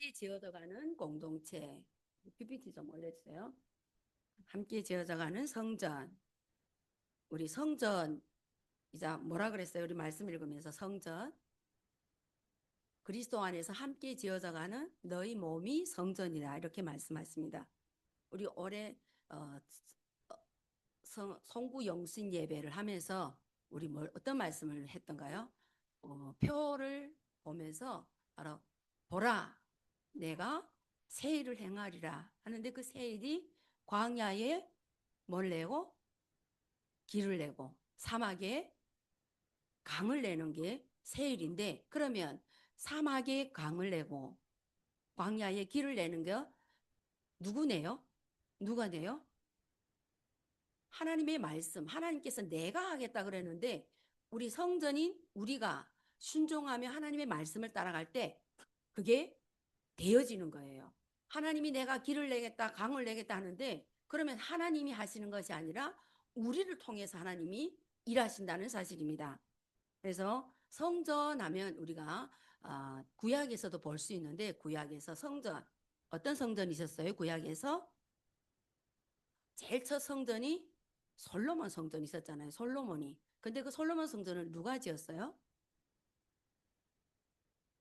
함께 지어져가는 공동체. PPT 좀 올려주세요. 함께 지어져가는 성전. 우리 성전, 이제 뭐라 그랬어요? 우리 말씀 읽으면서 성전. 그리스도 안에서 함께 지어져가는 너희 몸이 성전이다. 이렇게 말씀하십니다. 우리 올해 어, 송구 영신 예배를 하면서 우리 어떤 말씀을 했던가요? 표를 보면서 바로 보라, 내가 새 일을 행하리라 하는데 그 새 일이 광야에 뭘 내고 길을 내고 사막에 강을 내는 게 새 일인데, 그러면 사막에 강을 내고 광야에 길을 내는 게 누구 내요? 누가 내요? 하나님의 말씀, 하나님께서 내가 하겠다 그랬는데 우리 성전인 우리가 순종하며 하나님의 말씀을 따라갈 때 그게 되어지는 거예요. 하나님이 내가 길을 내겠다, 강을 내겠다 하는데 그러면 하나님이 하시는 것이 아니라 우리를 통해서 하나님이 일하신다는 사실입니다. 그래서 성전하면 우리가 구약에서도 볼 수 있는데 구약에서 성전, 어떤 성전이 있었어요? 구약에서 제일 첫 성전이 솔로몬 성전이 있었잖아요. 솔로몬이. 근데 그 솔로몬 성전을 누가 지었어요?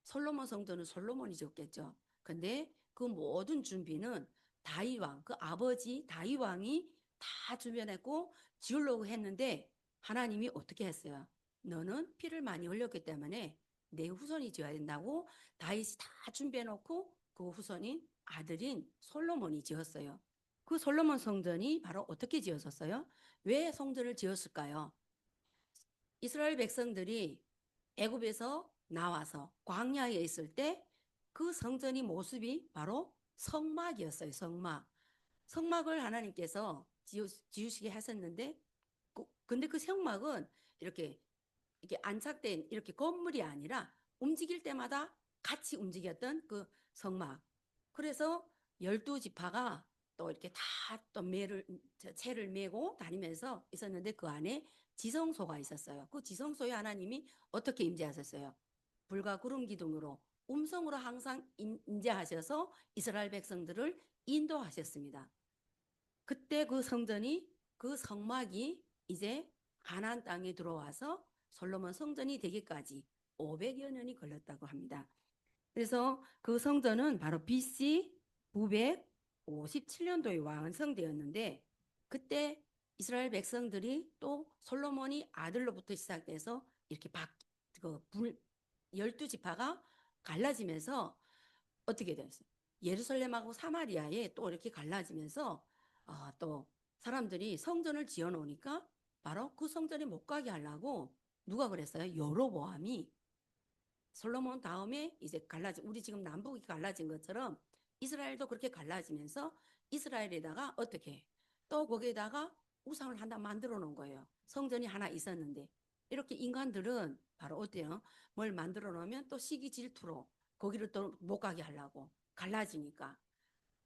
솔로몬 성전은 솔로몬이 지었겠죠. 근데 그 모든 준비는 다윗 왕, 그 아버지 다윗 왕이 다 준비했고 지으려고 했는데 하나님이 어떻게 했어요? 너는 피를 많이 흘렸기 때문에 내 후손이 지어야 된다고 다윗이 다 준비해놓고 그 후손인 아들인 솔로몬이 지었어요. 그 솔로몬 성전이 바로 어떻게 지어졌어요? 왜 성전을 지었을까요? 이스라엘 백성들이 애굽에서 나와서 광야에 있을 때 그 성전이 모습이 바로 성막이었어요. 성막. 성막을 하나님께서 지으시게 하셨는데, 근데 그 성막은 이렇게 안착된 이렇게 건물이 아니라 움직일 때마다 같이 움직였던 그 성막. 그래서 12지파가 또 이렇게 다 또 채를 메고 다니면서 있었는데 그 안에 지성소가 있었어요. 그 지성소에 하나님이 어떻게 임재하셨어요? 불과 구름 기둥으로 음성으로 항상 임재하셔서 이스라엘 백성들을 인도하셨습니다. 그때 그 성전이, 그 성막이 이제 가나안 땅에 들어와서 솔로몬 성전이 되기까지 500여 년이 걸렸다고 합니다. 그래서 그 성전은 바로 BC 957년도에 완성되었는데 그때 이스라엘 백성들이 또 솔로몬이 아들로부터 시작돼서 이렇게 그 12지파가 갈라지면서 어떻게 됐어요? 예루살렘하고 사마리아에 또 이렇게 갈라지면서 또 사람들이 성전을 지어 놓으니까 바로 그 성전에 못 가게 하려고 누가 그랬어요? 여로보암이 솔로몬 다음에 이제 우리 지금 남북이 갈라진 것처럼 이스라엘도 그렇게 갈라지면서 이스라엘에다가 어떻게 또 거기에다가 우상을 하나 만들어 놓은 거예요. 성전이 하나 있었는데 이렇게 인간들은 바로 어때요? 뭘 만들어 놓으면 또 시기 질투로 거기를 또 못 가게 하려고 갈라지니까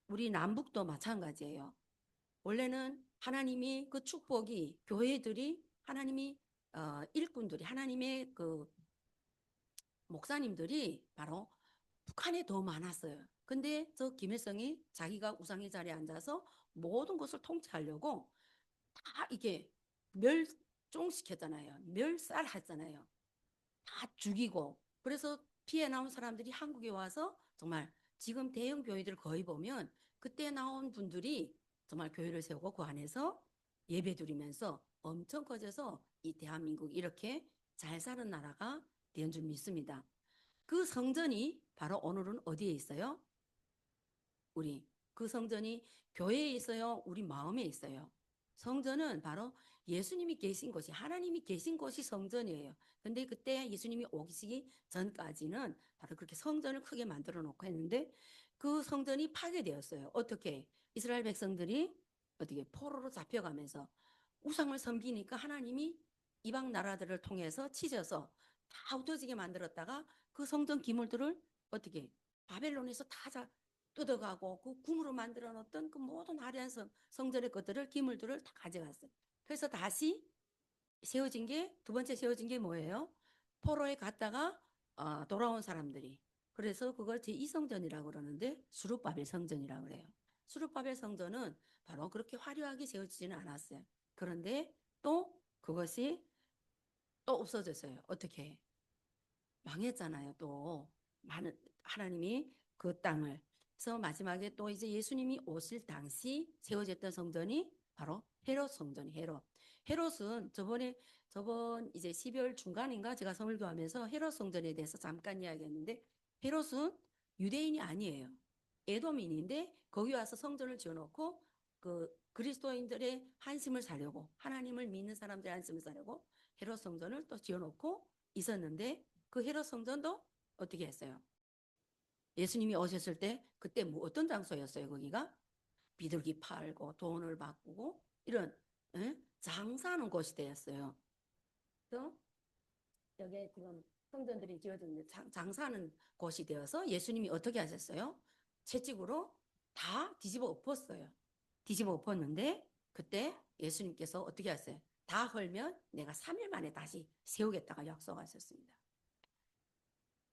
우리 남북도 마찬가지예요. 원래는 하나님이 그 축복이 교회들이 하나님이 일꾼들이 하나님의 그 목사님들이 바로 북한에 더 많았어요. 근데 저 김일성이 자기가 우상의 자리에 앉아서 모든 것을 통치하려고 다 이게 멸종시켰잖아요. 멸살했잖아요. 다 죽이고. 그래서 피해 나온 사람들이 한국에 와서 정말 지금 대형 교회들 거의 보면 그때 나온 분들이 정말 교회를 세우고 그 안에서 예배 드리면서 엄청 커져서 이 대한민국 이렇게 잘 사는 나라가 된 줄 믿습니다. 그 성전이 바로 오늘은 어디에 있어요? 우리 그 성전이 교회에 있어요? 우리 마음에 있어요? 성전은 바로 예수님이 계신 곳이 하나님이 계신 곳이 성전이에요. 근데 그때 예수님이 오시기 전까지는 바로 그렇게 성전을 크게 만들어 놓고 했는데 그 성전이 파괴되었어요. 어떻게? 이스라엘 백성들이 어떻게 포로로 잡혀가면서 우상을 섬기니까 하나님이 이방 나라들을 통해서 치셔서 다 흩어지게 만들었다가 그 성전 기물들을 어떻게 바벨론에서 다 뜯어가고 그 궁으로 만들어 놓던 그 모든 화려한 성전의 것들을 기물들을 다 가져갔어요. 그래서 다시 세워진 게 두 번째 세워진 게 뭐예요? 포로에 갔다가 돌아온 사람들이 그래서 그걸 제2성전이라고 그러는데 수룹바벨 성전이라고 그래요. 수룹바벨 성전은 바로 그렇게 화려하게 세워지지는 않았어요. 그런데 또 그것이 또 없어졌어요. 어떻게? 망했잖아요. 또 많은 하나님이 그 땅을. 그래서 마지막에 또 이제 예수님이 오실 당시 세워졌던 성전이 바로 헤롯 성전이 헤롯. 헤롯은 저번 이제 12월 중간인가 제가 설교하면서 헤롯 성전에 대해서 잠깐 이야기했는데 헤롯은 유대인이 아니에요. 에돔인인데 거기 와서 성전을 지어놓고 그 그리스도인들의 한심을 사려고 하나님을 믿는 사람들의 한심을 사려고 헤롯 성전을 또 지어놓고 있었는데 그 헤롯 성전도 어떻게 했어요? 예수님이 오셨을 때 그때 뭐 어떤 장소였어요? 거기가 비둘기 팔고 돈을 바꾸고 이런 장사하는 곳이 되었어요. 그래서 여기에 지금 성전들이 지어졌는데 장사하는 곳이 되어서 예수님이 어떻게 하셨어요? 채찍으로 다 뒤집어 엎었어요. 뒤집어 엎었는데 그때 예수님께서 어떻게 하셨어요? 다 헐면 내가 3일 만에 다시 세우겠다가 약속하셨습니다.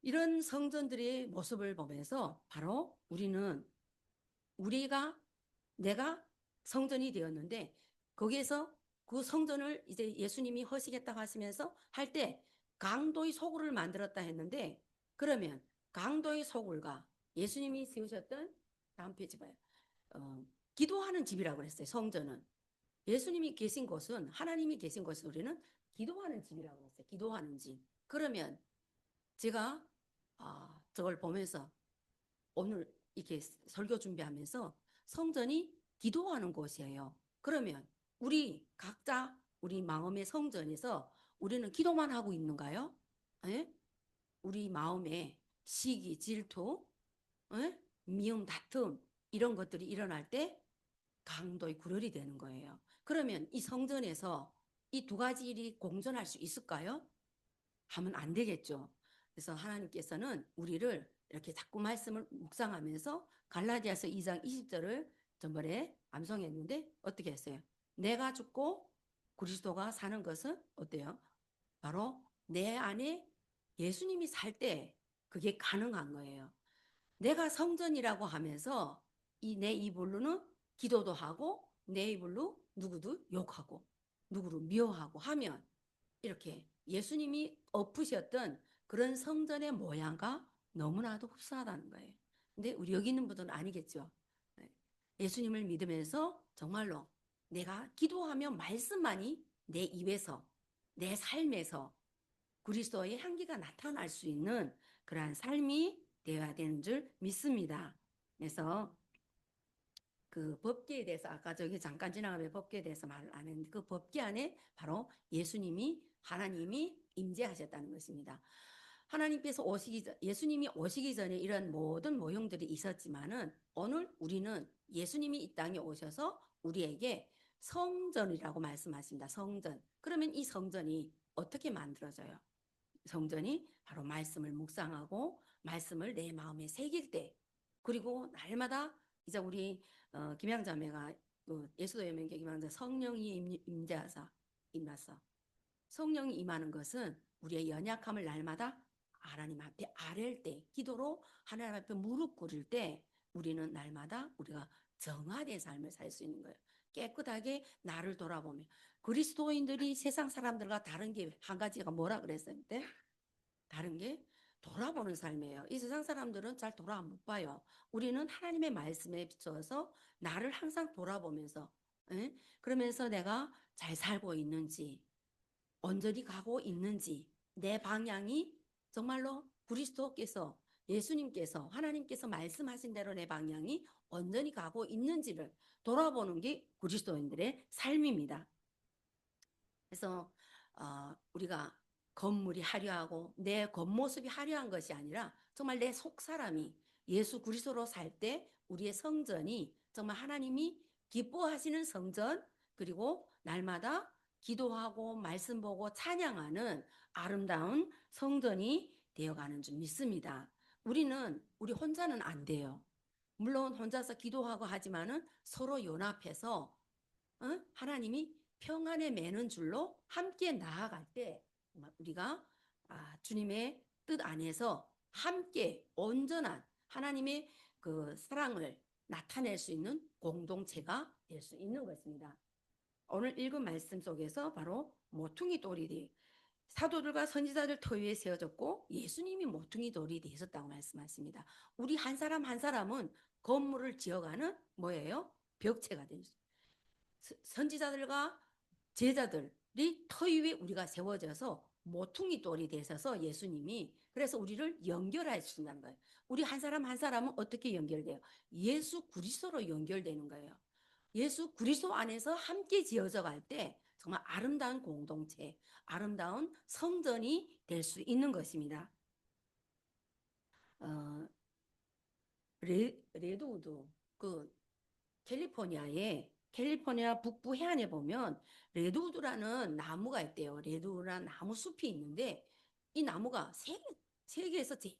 이런 성전들의 모습을 보면서 바로 내가 성전이 되었는데 거기에서 그 성전을 이제 예수님이 허시겠다고 하시면서 할 때 강도의 소굴을 만들었다 했는데 그러면 강도의 소굴과 예수님이 세우셨던 다음 페이지 봐요. 기도하는 집이라고 그랬어요. 성전은. 예수님이 계신 곳은 하나님이 계신 곳은 우리는 기도하는 집이라고 했어요. 기도하는 집. 그러면 제가 저걸 보면서 오늘 이렇게 설교 준비하면서 성전이 기도하는 곳이에요. 그러면 우리 각자 우리 마음의 성전에서 우리는 기도만 하고 있는가요? 에? 우리 마음에 시기, 질투, 미움, 다툼 이런 것들이 일어날 때 강도의 굴혈이 되는 거예요. 그러면 이 성전에서 이 두 가지 일이 공존할 수 있을까요? 하면 안 되겠죠. 그래서 하나님께서는 우리를 이렇게 자꾸 말씀을 묵상하면서 갈라디아서 2장 20절을 전번에 암송했는데 어떻게 했어요? 내가 죽고 그리스도가 사는 것은 어때요? 바로 내 안에 예수님이 살 때 그게 가능한 거예요. 내가 성전이라고 하면서 내 입으로는 기도도 하고 내 입으로 누구도 욕하고 누구를 미워하고 하면 이렇게 예수님이 엎으셨던 그런 성전의 모양과 너무나도 흡사하다는 거예요. 근데 우리 여기 있는 분들은 아니겠죠. 예수님을 믿으면서 정말로 내가 기도하며 말씀만이 내 입에서 내 삶에서 그리스도의 향기가 나타날 수 있는 그러한 삶이 되어야 되는 줄 믿습니다. 그래서 그 법계에 대해서 아까 저기 잠깐 지나가면 법계에 대해서 말을 안 했는데 그 법계 안에 바로 하나님이 임재하셨다는 것입니다. 하나님께서 예수님이 오시기 전에 이런 모든 모형들이 있었지만은 오늘 우리는 예수님이 이 땅에 오셔서 우리에게 성전이라고 말씀하십니다. 성전. 그러면 이 성전이 어떻게 만들어져요? 성전이 바로 말씀을 묵상하고 말씀을 내 마음에 새길 때 그리고 날마다 이제 우리 김양자매가 예수도의 명계 김양자 성령이 임재하사 임나서 성령이 임하는 것은 우리의 연약함을 날마다 하나님 앞에 아랠 때 기도로 하나님 앞에 무릎 꿇을 때 우리는 날마다 우리가 정화된 삶을 살 수 있는 거예요. 깨끗하게 나를 돌아보며 그리스도인들이 세상 사람들과 다른 게 한 가지가 뭐라 그랬어요? 그때? 다른 게 돌아보는 삶이에요. 이 세상 사람들은 잘 돌아 못 봐요. 우리는 하나님의 말씀에 비춰서 나를 항상 돌아보면서 그러면서 내가 잘 살고 있는지 온전히 가고 있는지 내 방향이 정말로 그리스도께서 예수님께서 하나님께서 말씀하신 대로 내 방향이 온전히 가고 있는지를 돌아보는 게 그리스도인들의 삶입니다. 그래서 우리가 건물이 화려하고 내 겉모습이 화려한 것이 아니라 정말 내 속사람이 예수 그리스도로 살 때 우리의 성전이 정말 하나님이 기뻐하시는 성전 그리고 날마다 기도하고 말씀 보고 찬양하는 아름다운 성전이 되어가는 줄 믿습니다. 우리 혼자는 안 돼요. 물론 혼자서 기도하고 하지만은 서로 연합해서 하나님이 평안에 매는 줄로 함께 나아갈 때 우리가 주님의 뜻 안에서 함께 온전한 하나님의 그 사랑을 나타낼 수 있는 공동체가 될 수 있는 것입니다. 오늘 읽은 말씀 속에서 바로 모퉁이 돌이 사도들과 선지자들 터 위에 세워졌고 예수님이 모퉁이 돌이 되셨다고 말씀하십니다. 우리 한 사람 한 사람은 건물을 지어가는 뭐예요? 벽체가 된 선지자들과 제자들이 터 위에 우리가 세워져서 모퉁이 돌이 되셔서 예수님이 그래서 우리를 연결해 주신다는 거예요. 우리 한 사람 한 사람은 어떻게 연결돼요? 예수 그리스도로 연결되는 거예요. 예수 그리스도 안에서 함께 지어져 갈 때 정말 아름다운 공동체, 아름다운 성전이 될 수 있는 것입니다. 어, 레드우드 그 캘리포니아 북부 해안에 보면 레드우드라는 나무가 있대요. 레드우드라는 나무 숲이 있는데 이 나무가 세계에서 제일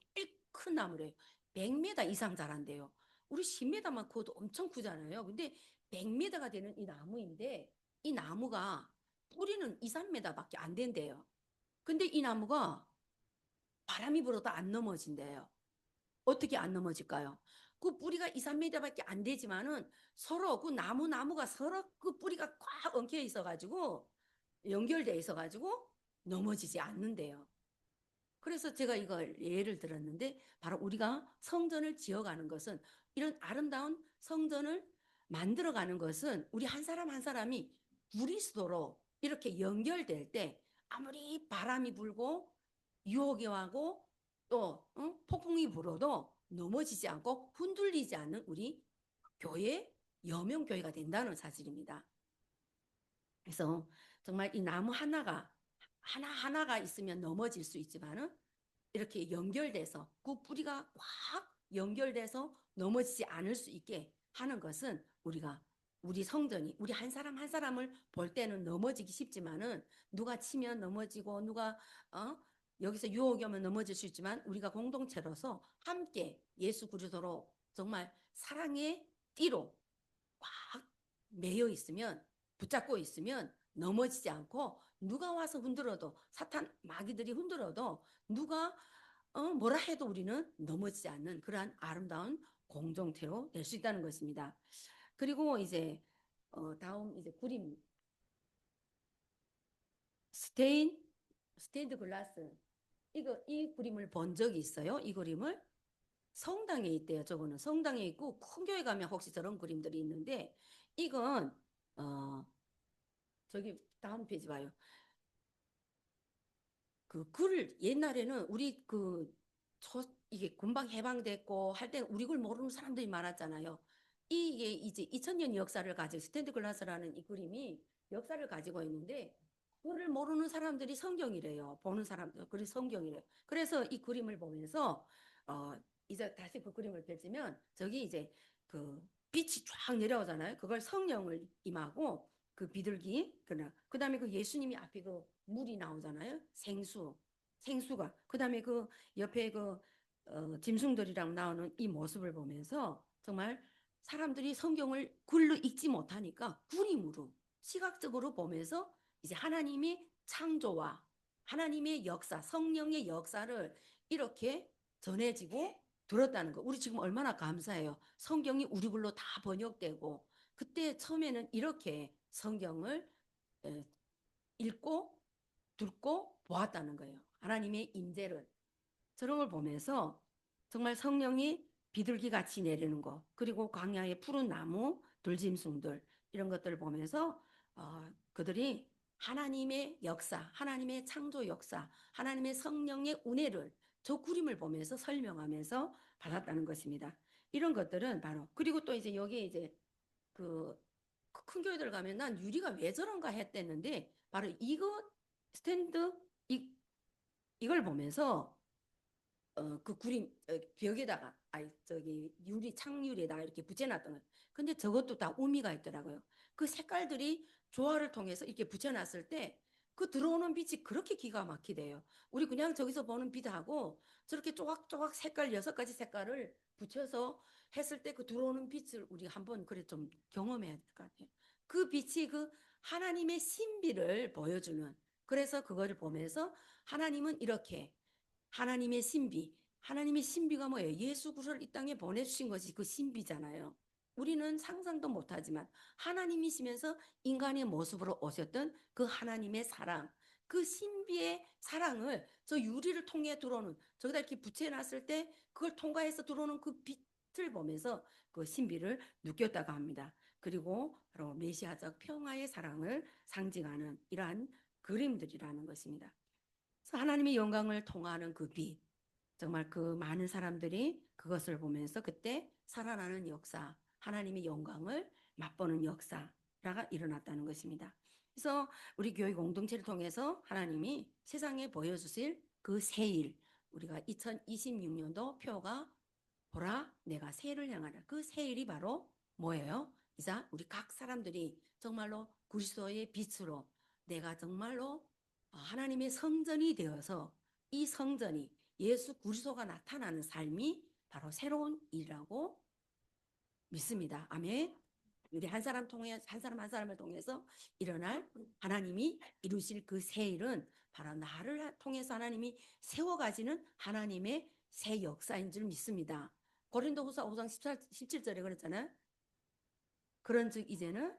큰 나무래요. 100m 이상 자란대요. 우리 10m만 커도 엄청 크잖아요. 근데 100m가 되는 이 나무인데 이 나무가 뿌리는 2, 3m밖에 안 된대요. 근데 이 나무가 바람이 불어도 안 넘어진대요. 어떻게 안 넘어질까요? 그 뿌리가 2, 3m밖에 안 되지만은 서로 그 나무가 서로 그 뿌리가 꽉 엉켜 있어가지고 연결돼 있어가지고 넘어지지 않는데요. 그래서 제가 이걸 예를 들었는데 바로 우리가 성전을 지어가는 것은 이런 아름다운 성전을 만들어가는 것은 우리 한 사람 한 사람이 그리스도로 이렇게 연결될 때 아무리 바람이 불고 유혹이 와고 또 폭풍이 불어도 넘어지지 않고 흔들리지 않는 우리 교회 여명교회가 된다는 사실입니다. 그래서 정말 이 나무 하나하나가 있으면 넘어질 수 있지만은 이렇게 연결돼서 그 뿌리가 확 연결돼서 넘어지지 않을 수 있게 하는 것은 우리 성전이 우리 한 사람 한 사람을 볼 때는 넘어지기 쉽지만은 누가 치면 넘어지고 누가 여기서 유혹이 오면 넘어질 수 있지만 우리가 공동체로서 함께 예수 그리스도로 정말 사랑의 띠로 꽉 매여 있으면 붙잡고 있으면 넘어지지 않고 누가 와서 흔들어도 사탄 마귀들이 흔들어도 누가 뭐라 해도 우리는 넘어지지 않는 그러한 아름다운 공동체로 될 수 있다는 것입니다. 그리고 이제 다음 이제 그림 스테인드 글라스 이 그림을 본 적이 있어요. 이 그림을 성당에 있대요. 저거는 성당에 있고 큰 교회 가면 혹시 저런 그림들이 있는데 이건 저기 다음 페이지 봐요. 그 글 옛날에는 우리 이게 금방 해방됐고 할 때 우리 글 모르는 사람들이 많았잖아요. 이게 이제 2000년 역사를 가지고 스탠드 글라스라는 이 그림이 역사를 가지고 있는데 그를 모르는 사람들이 성경이래요. 보는 사람들 그리 성경이래요. 그래서 이 그림을 보면서 어 이제 다시 그 그림을 펼치면 저기 이제 그 빛이 쫙 내려오잖아요. 그걸 성령을 임하고 그 비둘기 그다음에 그 예수님이 앞에 그 물이 나오잖아요. 생수가 그다음에 그 옆에 짐승들이랑 나오는 이 모습을 보면서 정말 사람들이 성경을 글로 읽지 못하니까 그림으로 시각적으로 보면서 이제 하나님의 창조와 하나님의 역사, 성령의 역사를 이렇게 전해지고 들었다는 거. 우리 지금 얼마나 감사해요. 성경이 우리 글로 다 번역되고 그때 처음에는 이렇게 성경을 읽고 듣고 보았다는 거예요. 하나님의 임재를 저런 걸 보면서 정말 성령이 비둘기 같이 내리는 거 그리고 광야의 푸른 나무 들짐승들 이런 것들을 보면서 그들이 하나님의 역사 하나님의 창조 역사 하나님의 성령의 은혜를 저 그림을 보면서 설명하면서 받았다는 것입니다. 이런 것들은 바로 그리고 또 이제 여기에 이제 그 큰 교회들 가면 난 유리가 왜 저런가 했댔는데 바로 이거 스탠드 이걸 보면서 그 그림 벽에다가 저기 유리 창유리에다가 이렇게 붙여놨던 거예요. 근데 저것도 다 의미가 있더라고요. 그 색깔들이 조화를 통해서 이렇게 붙여놨을 때 그 들어오는 빛이 그렇게 기가 막히대요. 우리 그냥 저기서 보는 빛하고 저렇게 조각조각 색깔 6가지 색깔을 붙여서 했을 때 그 들어오는 빛을 우리 한번 그래 좀 경험해야 될 것 같아요. 그 빛이 그 하나님의 신비를 보여주는 그래서 그거를 보면서 하나님은 이렇게 하나님의 신비, 하나님의 신비가 뭐예요? 예수 그리스도를 이 땅에 보내주신 것이 그 신비잖아요. 우리는 상상도 못하지만 하나님이시면서 인간의 모습으로 오셨던 그 하나님의 사랑, 그 신비의 사랑을 저 유리를 통해 들어오는, 저기다 이렇게 붙여놨을 때 그걸 통과해서 들어오는 그 빛을 보면서 그 신비를 느꼈다고 합니다. 그리고 바로 메시아적 평화의 사랑을 상징하는 이러한 그림들이라는 것입니다. 그래서 하나님의 영광을 통하는 그 빛, 정말 그 많은 사람들이 그것을 보면서 그때 살아나는 역사, 하나님의 영광을 맛보는 역사가 일어났다는 것입니다. 그래서 우리 교회 공동체를 통해서 하나님이 세상에 보여주실 그 새일, 우리가 2026년도 표가 보라 내가 새해를 향하라. 그 새일이 바로 뭐예요? 이자 우리 각 사람들이 정말로 그리스도의 빛으로 내가 정말로 하나님의 성전이 되어서 이 성전이 예수 그리스도가 나타나는 삶이 바로 새로운 일이라고 믿습니다. 아멘. 우리 한 사람 통해 한 사람을 통해서 일어날 하나님이 이루실 그 새 일은 바로 나를 통해서 하나님이 세워가지는 하나님의 새 역사인 줄 믿습니다. 고린도후서 5장 17절에 그랬잖아요. 그런즉 이제는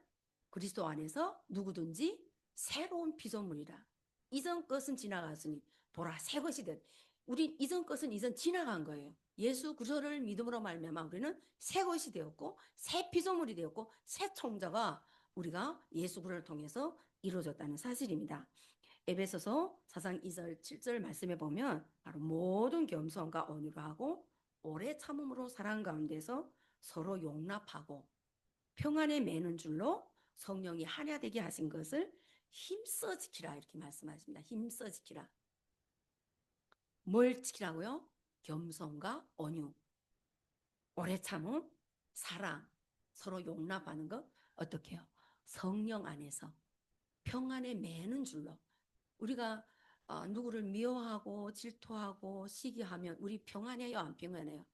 그리스도 안에서 누구든지 새로운 피조물이라. 이전 것은 지나갔으니 보라 새 것이 됐. 우리 이전 것은 이전 지나간 거예요. 예수 그리스도를 믿음으로 말미암아 우리는 새 것이 되었고 새 피조물이 되었고 새 창조가 우리가 예수 그리스도를 통해서 이루어졌다는 사실입니다. 에베소서 4장 2절 7절 말씀에 보면 바로 모든 겸손과 온유로 하고 오래 참음으로 사랑 가운데서 서로 용납하고 평안에 매는 줄로 성령이 하나 되게 하신 것을 힘써 지키라 이렇게 말씀하십니다. 힘써 지키라. 뭘 지키라고요? 겸손과 온유, 오래 참음, 사랑, 서로 용납하는 것 어떻게 해요? 성령 안에서 평안에 매는 줄로 우리가 누구를 미워하고 질투하고 시기하면 우리 평안해요? 안 평안해요?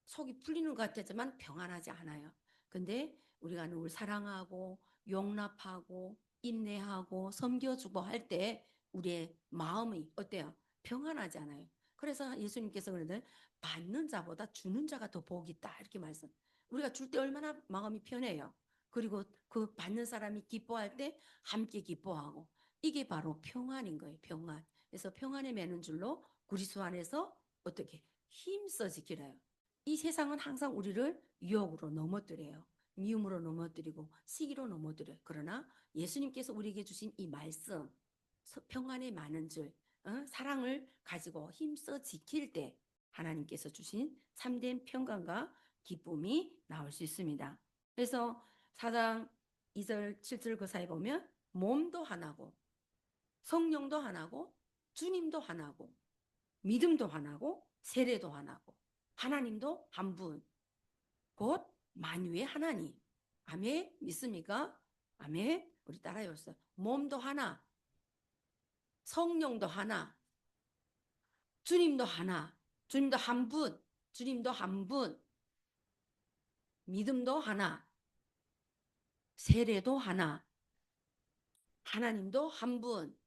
속이 풀리는 것 같지만 평안하지 않아요. 근데 우리가 누굴 사랑하고 용납하고 인내하고 섬겨주고 할 때 우리의 마음이 어때요? 평안하지 않아요. 그래서 예수님께서 그러는데 받는 자보다 주는 자가 더 복이 있다 이렇게 말씀. 우리가 줄 때 얼마나 마음이 편해요. 그리고 그 받는 사람이 기뻐할 때 함께 기뻐하고 이게 바로 평안인 거예요. 평안. 그래서 평안에 매는 줄로 그리스도 안에서 어떻게 힘써 지키래요. 이 세상은 항상 우리를 유혹으로 넘어뜨려요. 미움으로 넘어뜨리고 시기로 넘어뜨려요. 그러나 예수님께서 우리에게 주신 이 말씀, 평안에 많은 줄, 사랑을 가지고 힘써 지킬 때 하나님께서 주신 참된 평강과 기쁨이 나올 수 있습니다. 그래서 4장 2절 7절 그 사이 보면 몸도 하나고 성령도 하나고 주님도 하나고 믿음도 하나고 세례도 하나고 하나님도 한 분, 곧 만유의 하나님. 아멘. 믿습니까? 아멘. 우리 따라해요. 몸도 하나, 성령도 하나, 주님도 하나, 주님도 한 분, 주님도 한 분, 믿음도 하나, 세례도 하나, 하나님도 한 분.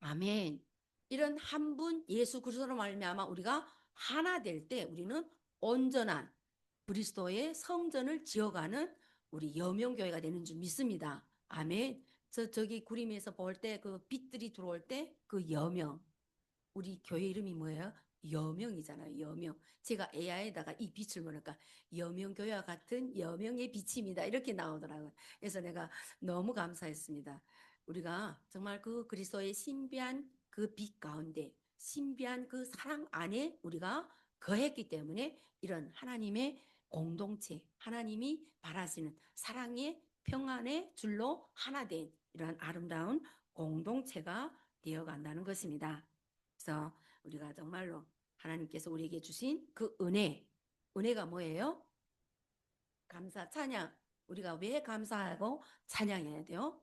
아멘. 이런 한 분 예수 그리스도로 말미암아 우리가 하나 될 때 우리는 온전한 그리스도의 성전을 지어가는 우리 여명교회가 되는 줄 믿습니다. 아멘. 저기 구림에서 볼 때 그 빛들이 들어올 때 그 여명. 우리 교회 이름이 뭐예요? 여명이잖아요. 여명. 제가 AI에다가 이 빛을 보니까 여명교회와 같은 여명의 빛입니다. 이렇게 나오더라고요. 그래서 내가 너무 감사했습니다. 우리가 정말 그 그리스도의 신비한 그 빛 가운데 신비한 그 사랑 안에 우리가 거했기 때문에 이런 하나님의 공동체, 하나님이 바라시는 사랑의 평안의 줄로 하나 된 이런 아름다운 공동체가 되어간다는 것입니다. 그래서 우리가 정말로 하나님께서 우리에게 주신 그 은혜가 뭐예요? 감사, 찬양. 우리가 왜 감사하고 찬양해야 돼요?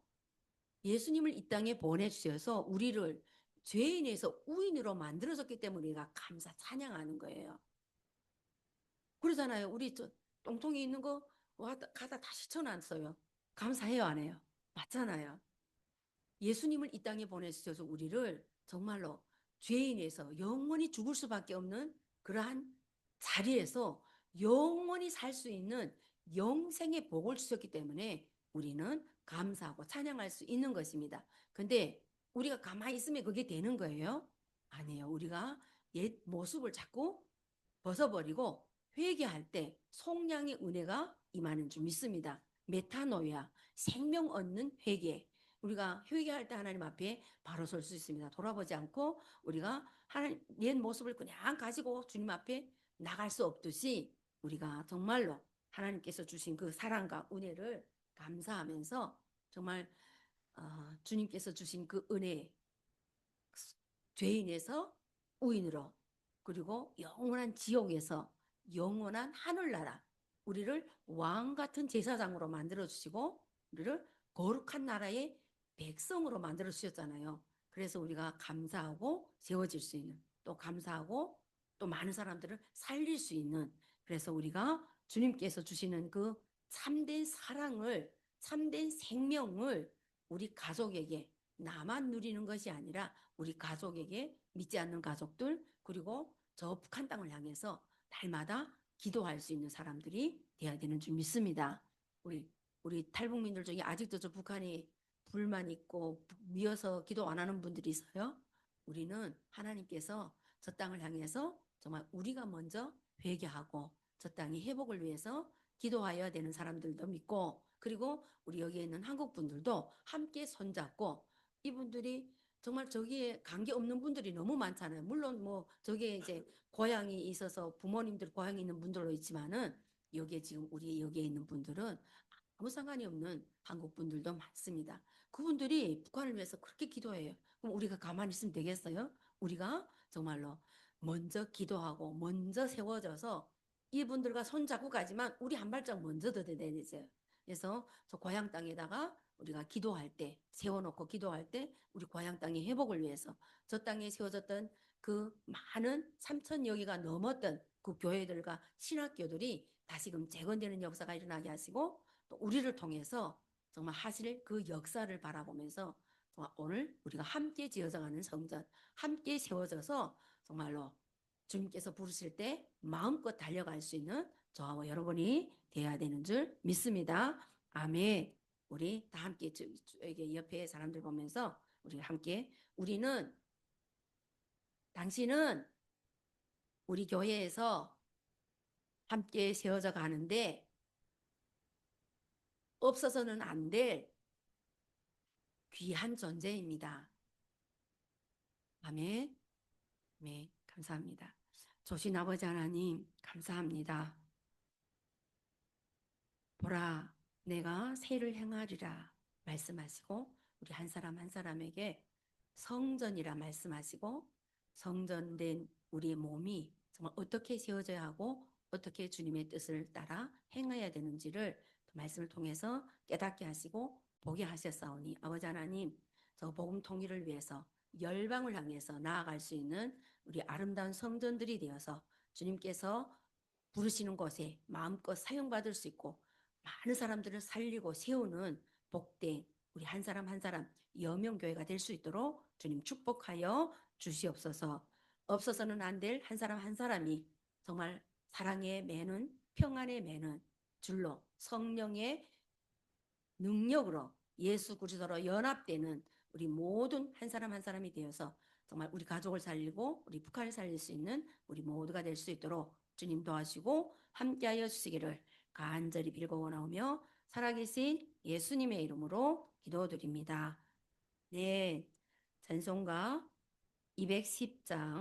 예수님을 이 땅에 보내주셔서 우리를 죄인에서 우인으로 만들어졌기 때문에 우리가 감사, 찬양하는 거예요. 그러잖아요. 우리 똥통이 있는 거 가다 다시 쳐놨어요. 감사해요, 안 해요? 맞잖아요. 예수님을 이 땅에 보내주셔서 우리를 정말로 죄인에서 영원히 죽을 수밖에 없는 그러한 자리에서 영원히 살 수 있는 영생의 복을 주셨기 때문에 우리는 감사하고 찬양할 수 있는 것입니다. 근데 우리가 가만히 있으면 그게 되는 거예요? 아니에요. 우리가 옛 모습을 자꾸 벗어버리고 회개할 때 속량의 은혜가 임하는 줄 믿습니다. 메타노야, 생명 얻는 회개. 우리가 회개할 때 하나님 앞에 바로 설 수 있습니다. 돌아보지 않고 우리가 하나님 옛 모습을 그냥 가지고 주님 앞에 나갈 수 없듯이 우리가 정말로 하나님께서 주신 그 사랑과 은혜를 감사하면서 정말 주님께서 주신 그 은혜, 죄인에서 의인으로, 그리고 영원한 지옥에서 영원한 하늘나라, 우리를 왕 같은 제사장으로 만들어 주시고 우리를 거룩한 나라의 백성으로 만들어 주셨잖아요. 그래서 우리가 감사하고 세워질 수 있는, 또 감사하고 또 많은 사람들을 살릴 수 있는, 그래서 우리가 주님께서 주시는 그 참된 사랑을, 참된 생명을 우리 가족에게 나만 누리는 것이 아니라 우리 가족에게, 믿지 않는 가족들, 그리고 저 북한 땅을 향해서 날마다 기도할 수 있는 사람들이 돼야 되는 줄 믿습니다. 우리 탈북민들 중에 아직도 저 북한이 불만 있고 미어서 기도 안 하는 분들이 있어요. 우리는 하나님께서 저 땅을 향해서 정말 우리가 먼저 회개하고 저 땅의 회복을 위해서 기도하여야 되는 사람들도 믿고, 그리고 우리 여기에 있는 한국 분들도 함께 손잡고, 이분들이 정말 저기에 관계 없는 분들이 너무 많잖아요. 물론 뭐 저기에 이제 고향이 있어서 부모님들 고향이 있는 분들도 있지만은 여기에 지금 우리 여기에 있는 분들은 아무 상관이 없는 한국 분들도 많습니다. 그분들이 북한을 위해서 그렇게 기도해요. 그럼 우리가 가만히 있으면 되겠어요? 우리가 정말로 먼저 기도하고 먼저 세워져서 이분들과 손잡고 가지만 우리 한 발짝 먼저 더 되죠. 그래서 저 고향 땅에다가 우리가 기도할 때, 세워놓고 기도할 때 우리 고향 땅의 회복을 위해서 저 땅에 세워졌던 그 많은 3천여 개가 넘었던 그 교회들과 신학교들이 다시금 재건되는 역사가 일어나게 하시고, 또 우리를 통해서 정말 하실 그 역사를 바라보면서 정말 오늘 우리가 함께 지어져가는 성전, 함께 세워져서 정말로 주님께서 부르실 때 마음껏 달려갈 수 있는 저와 여러분이 되어야 되는 줄 믿습니다. 아멘. 우리 다 함께 저에게 옆에 사람들 보면서 우리 함께, 우리는, 당신은 우리 교회에서 함께 세워져 가는데 없어서는 안 될 귀한 존재입니다. 아멘. 네, 감사합니다. 조신 아버지 하나님, 감사합니다. 보라, 내가 새를 행하리라 말씀하시고 우리 한 사람 한 사람에게 성전이라 말씀하시고, 성전된 우리의 몸이 정말 어떻게 세워져야 하고 어떻게 주님의 뜻을 따라 행해야 되는지를 말씀을 통해서 깨닫게 하시고 보게 하셨사오니, 아버지 하나님, 저 복음 통일을 위해서 열방을 향해서 나아갈 수 있는 우리 아름다운 성전들이 되어서 주님께서 부르시는 곳에 마음껏 사용받을 수 있고 많은 사람들을 살리고 세우는 복된 우리 한 사람 한 사람 여명교회가 될 수 있도록 주님 축복하여 주시옵소서. 없어서는 안 될 한 사람 한 사람이 정말 사랑의 매는, 평안의 매는 줄로 성령의 능력으로 예수 그리스도로 연합되는 우리 모든 한 사람 한 사람이 되어서 정말 우리 가족을 살리고 우리 북한을 살릴 수 있는 우리 모두가 될 수 있도록 주님 도와주시고 함께하여 주시기를 간절히 빌고 원하오며 살아계신 예수님의 이름으로 기도드립니다. 네, 찬송가 210장